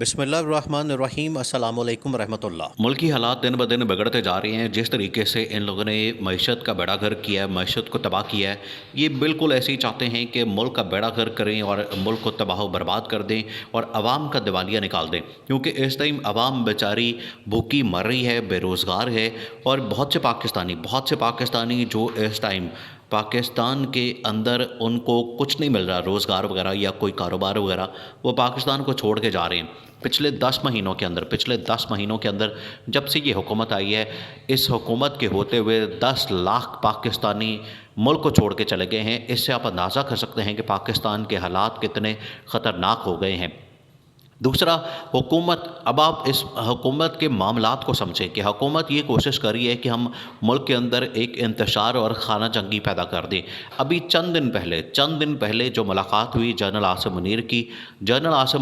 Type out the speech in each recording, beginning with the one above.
بسم اللہ الرحمن الرحیم۔ السلام علیکم ورحمۃ اللہ۔ ملکی حالات دن بدن بگڑتے جا رہے ہیں۔ جس طریقے سے ان لوگوں نے معیشت کا بیڑا گرک کیا ہے، معیشت کو تباہ کیا ہے، یہ بالکل ایسے ہی چاہتے ہیں کہ ملک کا بیڑا گرک کریں اور ملک کو تباہ و برباد کر دیں اور عوام کا دیوالیہ نکال دیں، کیونکہ اس ٹائم عوام بیچاری بھوکی مر رہی ہے، بے روزگار ہے، اور بہت سے پاکستانی جو اس ٹائم پاکستان کے اندر ان کو کچھ نہیں مل رہا، روزگار وغیرہ یا کوئی کاروبار وغیرہ، وہ پاکستان کو چھوڑ کے جا رہے ہیں۔ پچھلے 10 مہینوں کے اندر جب سے یہ حکومت آئی ہے، اس حکومت کے ہوتے ہوئے 10 لاکھ پاکستانی ملک کو چھوڑ کے چلے گئے ہیں۔ اس سے آپ اندازہ کر سکتے ہیں کہ پاکستان کے حالات کتنے خطرناک ہو گئے ہیں۔ دوسرا، حکومت، اب آپ اس حکومت کے معاملات کو سمجھیں کہ حکومت یہ کوشش کر رہی ہے کہ ہم ملک کے اندر ایک انتشار اور خانہ جنگی پیدا کر دیں۔ ابھی چند دن پہلے جو ملاقات ہوئی جنرل عاصم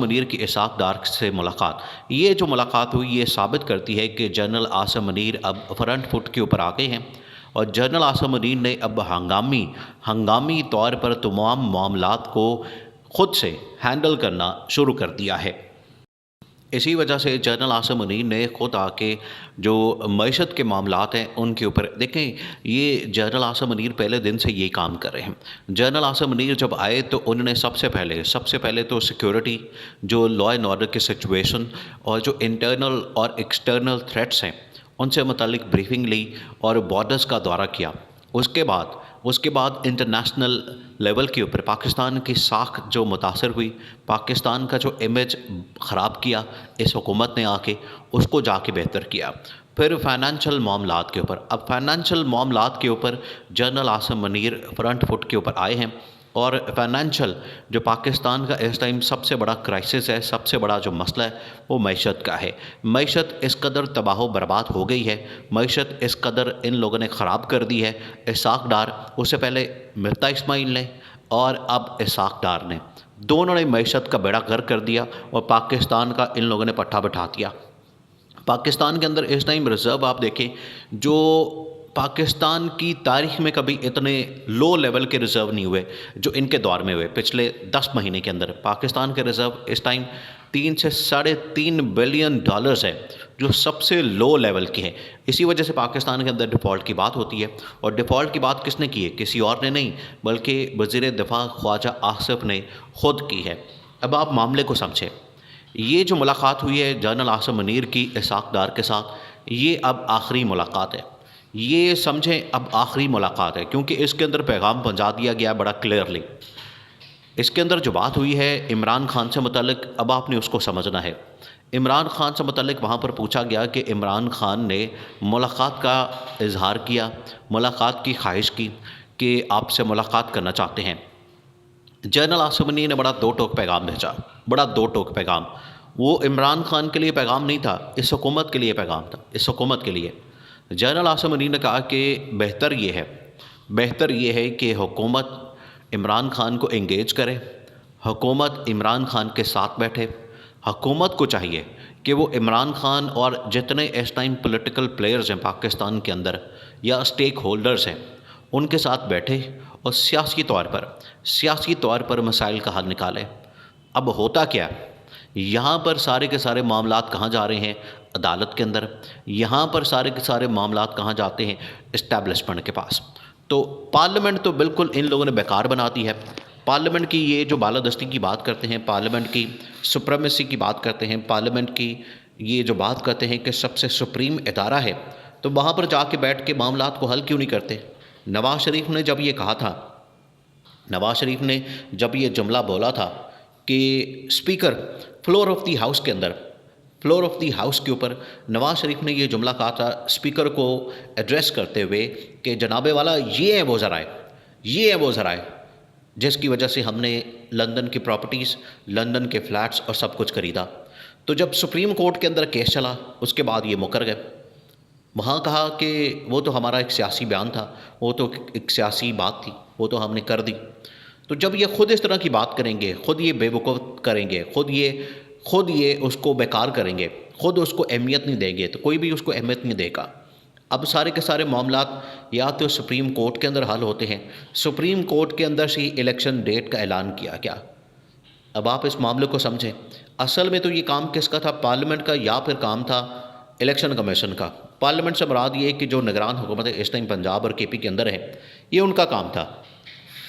منیر کی اسحاق ڈار سے ملاقات، یہ جو ملاقات ہوئی یہ ثابت کرتی ہے کہ جنرل عاصم منیر اب فرنٹ فٹ کے اوپر آ گئے ہیں، اور جنرل عاصم منیر نے اب ہنگامی طور پر تمام معاملات کو خود سے ہینڈل کرنا شروع کر دیا ہے۔ اسی وجہ سے جنرل عاصم منیر نے خود آ کے جو معیشت کے معاملات ہیں ان کے اوپر دیکھیں، یہ جنرل عاصم منیر پہلے دن سے یہی کام کر رہے ہیں۔ جنرل عاصم منیر جب آئے تو انہوں نے سب سے پہلے تو سیکیورٹی، جو لا اینڈ آرڈر کی سچویشن اور جو انٹرنل اور ایکسٹرنل تھریٹس ہیں ان سے متعلق بریفنگ لی اور بارڈرز کا دورہ کیا۔ اس کے بعد انٹرنیشنل لیول کے اوپر پاکستان کی ساکھ جو متاثر ہوئی، پاکستان کا جو امیج خراب کیا اس حکومت نے آ کے، اس کو جا کے بہتر کیا۔ پھر فائنینشیل معاملات کے اوپر general Asim Munir front foot کے اوپر آئے ہیں، اور فائنینشیل جو پاکستان کا اس ٹائم سب سے بڑا کرائسس ہے، سب سے بڑا جو مسئلہ ہے وہ معیشت کا ہے۔ معیشت اس قدر تباہ و برباد ہو گئی ہے، معیشت اس قدر ان لوگوں نے خراب کر دی ہے، اسحاق ڈار، اس سے پہلے مرتا اسماعیل نے اور اب اسحاق ڈار نے، دونوں نے معیشت کا بیڑا غرق کر دیا اور پاکستان کا ان لوگوں نے پٹھا بٹھا دیا۔ پاکستان کے اندر اس ٹائم ریزرو آپ دیکھیں، جو پاکستان کی تاریخ میں کبھی اتنے لو لیول کے ریزرو نہیں ہوئے جو ان کے دور میں ہوئے۔ پچھلے 10 مہینے کے اندر پاکستان کے ریزرو اس ٹائم 3 سے $3.5 بلین ہے، جو سب سے لو لیول کے ہیں۔ اسی وجہ سے پاکستان کے اندر ڈیفالٹ کی بات ہوتی ہے، اور ڈیفالٹ کی بات کس نے کی ہے؟ کسی اور نے نہیں، بلکہ وزیر دفاع خواجہ آصف نے خود کی ہے۔ اب آپ معاملے کو سمجھیں، یہ جو ملاقات ہوئی ہے جنرل عاصم منیر کی اسحاق ڈار کے ساتھ، یہ اب آخری ملاقات ہے، یہ سمجھیں اب آخری ملاقات ہے، کیونکہ اس کے اندر پیغام پہنچا دیا گیا بڑا کلیئرلی۔ اس کے اندر جو بات ہوئی ہے عمران خان سے متعلق، اب آپ نے اس کو سمجھنا ہے۔ عمران خان سے متعلق وہاں پر پوچھا گیا کہ عمران خان نے ملاقات کا اظہار کیا، ملاقات کی خواہش کی کہ آپ سے ملاقات کرنا چاہتے ہیں۔ جنرل عاصم منیر نے بڑا دو ٹوک پیغام، وہ عمران خان کے لیے پیغام نہیں تھا، اس حکومت کے لیے پیغام تھا، اس حکومت کے لیے۔ جنرل عاصم منیر نے کہا کہ بہتر یہ ہے کہ حکومت عمران خان کو انگیج کرے، حکومت عمران خان کے ساتھ بیٹھے، حکومت کو چاہیے کہ وہ عمران خان اور جتنے اس ٹائم پولیٹیکل پلیئرز ہیں پاکستان کے اندر یا اسٹیک ہولڈرز ہیں ان کے ساتھ بیٹھے اور سیاسی طور پر مسائل کا حل نکالے۔ اب ہوتا کیا ہے، یہاں پر سارے کے سارے معاملات کہاں جا رہے ہیں؟ عدالت کے اندر۔ یہاں پر سارے کے سارے معاملات کہاں جاتے ہیں؟ اسٹیبلشمنٹ کے پاس۔ تو پارلیمنٹ تو بالکل ان لوگوں نے بیکار بنا دی ہے۔ پارلیمنٹ کی یہ جو بالادستی کی بات کرتے ہیں، پارلیمنٹ کی سپریمیسی کی بات کرتے ہیں، پارلیمنٹ کی یہ جو بات کرتے ہیں کہ سب سے سپریم ادارہ ہے، تو وہاں پر جا کے بیٹھ کے معاملات کو حل کیوں نہیں کرتے؟ نواز شریف نے جب یہ کہا تھا، نواز شریف نے جب یہ جملہ بولا تھا کہ speaker floor of the house کے اوپر نواز شریف نے یہ جملہ کہا تھا اسپیکر کو ایڈریس کرتے ہوئے کہ جناب والا یہ ہے وہ ذرائع جس کی وجہ سے ہم نے لندن کی پراپرٹیز، لندن کے فلیٹس اور سب کچھ خریدا۔ تو جب سپریم کورٹ کے اندر کیس چلا اس کے بعد یہ مکر گئے، وہاں کہا کہ وہ تو ہمارا ایک سیاسی بیان تھا، وہ تو ایک سیاسی بات تھی، وہ تو ہم نے کر دی۔ تو جب یہ خود اس طرح کی بات کریں گے، خود یہ بے وقوف کریں گے، خود یہ اس کو بیکار کریں گے، خود اس کو اہمیت نہیں دیں گے، تو کوئی بھی اس کو اہمیت نہیں دے گا۔ اب سارے کے سارے معاملات یا تو سپریم کورٹ کے اندر حل ہوتے ہیں، سپریم کورٹ کے اندر سے الیکشن ڈیٹ کا اعلان کیا گیا۔ اب آپ اس معاملے کو سمجھیں، اصل میں تو یہ کام کس کا تھا؟ پارلیمنٹ کا، یا پھر کام تھا الیکشن کمیشن کا؟ پارلیمنٹ سے مراد یہ ہے کہ جو نگران حکومت اس ٹائم پنجاب اور کے پی کے اندر ہے، یہ ان کا کام تھا،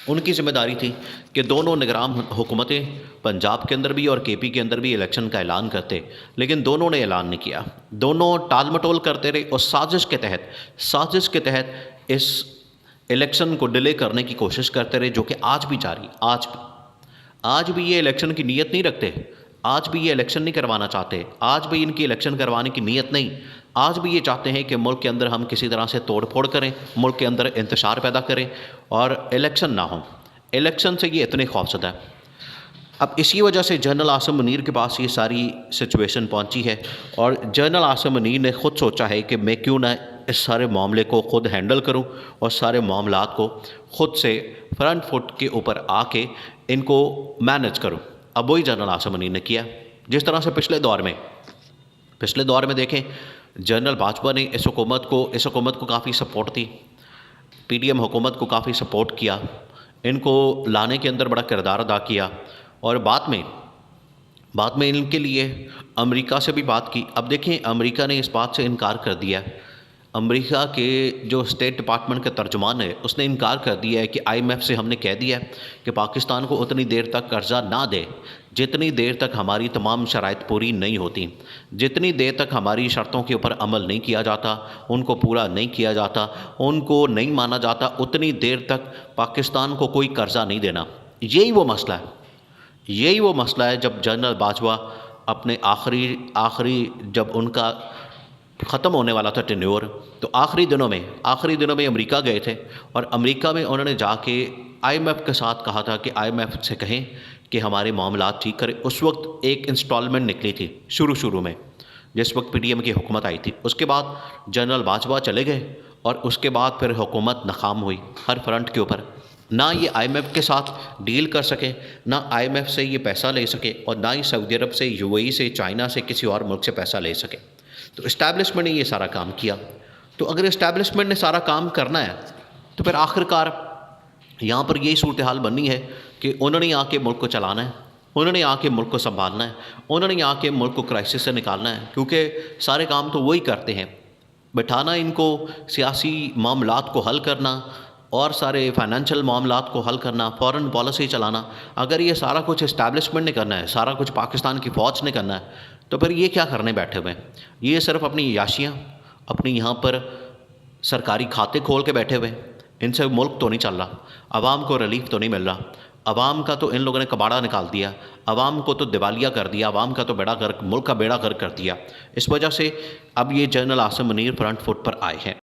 ان کی ذمہ داری تھی کہ دونوں نگران حکومتیں پنجاب کے اندر بھی اور کے پی کے اندر بھی الیکشن کا اعلان کرتے، لیکن دونوں نے اعلان نہیں کیا، دونوں ٹال مٹول کرتے رہے اور سازش کے تحت اس الیکشن کو ڈیلے کرنے کی کوشش کرتے رہے، جو کہ آج بھی جاری، آج بھی یہ الیکشن کی نیت نہیں رکھتے، آج بھی یہ الیکشن نہیں کروانا چاہتے، آج بھی ان کی الیکشن کروانے کی نیت نہیں، آج بھی یہ چاہتے ہیں کہ ملک کے اندر ہم کسی طرح سے توڑ پھوڑ کریں، ملک کے اندر انتشار پیدا کریں اور الیکشن نہ ہوں۔ الیکشن سے یہ اتنے خوفزدہ ہے۔ اب اسی وجہ سے جنرل عاصم منیر کے پاس یہ ساری سچویشن پہنچی ہے، اور جنرل عاصم منیر نے خود سوچا ہے کہ میں کیوں نہ اس سارے معاملے کو خود ہینڈل کروں اور سارے معاملات کو خود سے فرنٹ فٹ کے اوپر آ کے ان کو مینج کروں۔ اب وہی جنرل عاصم منیر نے کیا، جس طرح سے پچھلے دور میں دیکھیں جنرل باجوہ نے اس حکومت کو کافی سپورٹ دی، پی ڈی ایم حکومت کو کافی سپورٹ کیا، ان کو لانے کے اندر بڑا کردار ادا کیا، اور بعد میں ان کے لیے امریکہ سے بھی بات کی۔ اب دیکھیں امریکہ نے اس بات سے انکار کر دیا، امریکہ کے جو اسٹیٹ ڈپارٹمنٹ کا ترجمان ہے اس نے انکار کر دیا ہے کہ آئی ایم ایف سے ہم نے کہہ دیا ہے کہ پاکستان کو اتنی دیر تک قرضہ نہ دے جتنی دیر تک ہماری تمام شرائط پوری نہیں ہوتی، جتنی دیر تک ہماری شرطوں کے اوپر عمل نہیں کیا جاتا، ان کو پورا نہیں کیا جاتا، ان کو نہیں مانا جاتا، اتنی دیر تک پاکستان کو کوئی قرضہ نہیں دینا۔ یہی وہ مسئلہ ہے جب جنرل باجوہ اپنے آخری جب ان کا ختم ہونے والا تھا ٹینیور، تو آخری دنوں میں امریکہ گئے تھے، اور امریکہ میں انہوں نے جا کے آئی ایم ایف کے ساتھ کہا تھا کہ آئی ایم ایف سے کہیں کہ ہمارے معاملات ٹھیک کرے۔ اس وقت ایک انسٹالمنٹ نکلی تھی شروع میں، جس وقت پی ڈی ایم کی حکومت آئی تھی، اس کے بعد جنرل باجوہ چلے گئے، اور اس کے بعد پھر حکومت ناکام ہوئی ہر فرنٹ کے اوپر۔ نہ یہ آئی ایم ایف کے ساتھ ڈیل کر سکے، نہ آئی ایم ایف سے یہ پیسہ لے سکے، اور نہ ہی سعودی عرب سے، یو اے ای سے، چائنا سے، کسی اور ملک سے پیسہ لے سکے۔ تو اسٹیبلشمنٹ نے یہ سارا کام کیا۔ تو اگر اسٹیبلشمنٹ نے سارا کام کرنا ہے تو پھر آخرکار یہاں پر یہی صورتحال بننی ہے کہ انہوں نے آ کے ملک کو چلانا ہے، انہوں نے آ کے ملک کو سنبھالنا ہے، انہوں نے آ کے ملک کو کرائسس سے نکالنا ہے، کیونکہ سارے کام تو وہی کرتے ہیں، بٹھانا ان کو، سیاسی معاملات کو حل کرنا اور سارے فائنینشیل معاملات کو حل کرنا، فورن پالیسی چلانا۔ اگر یہ سارا کچھ اسٹیبلشمنٹ نے کرنا ہے، سارا کچھ پاکستان کی فوج نے کرنا ہے، تو پھر یہ کیا کرنے بیٹھے ہوئے ہیں؟ یہ صرف اپنی عیاشیاں، اپنی یہاں پر سرکاری کھاتے کھول کے بیٹھے ہوئے ہیں، ان سے ملک تو نہیں چل رہا، عوام کو ریلیف تو نہیں مل رہا، عوام کا تو ان لوگوں نے کباڑا نکال دیا، عوام کو تو دیوالیہ کر دیا، عوام کا تو ملک کا بیڑا غرق کر دیا۔ اس وجہ سے اب یہ general Asim Munir front foot پر آئے ہیں۔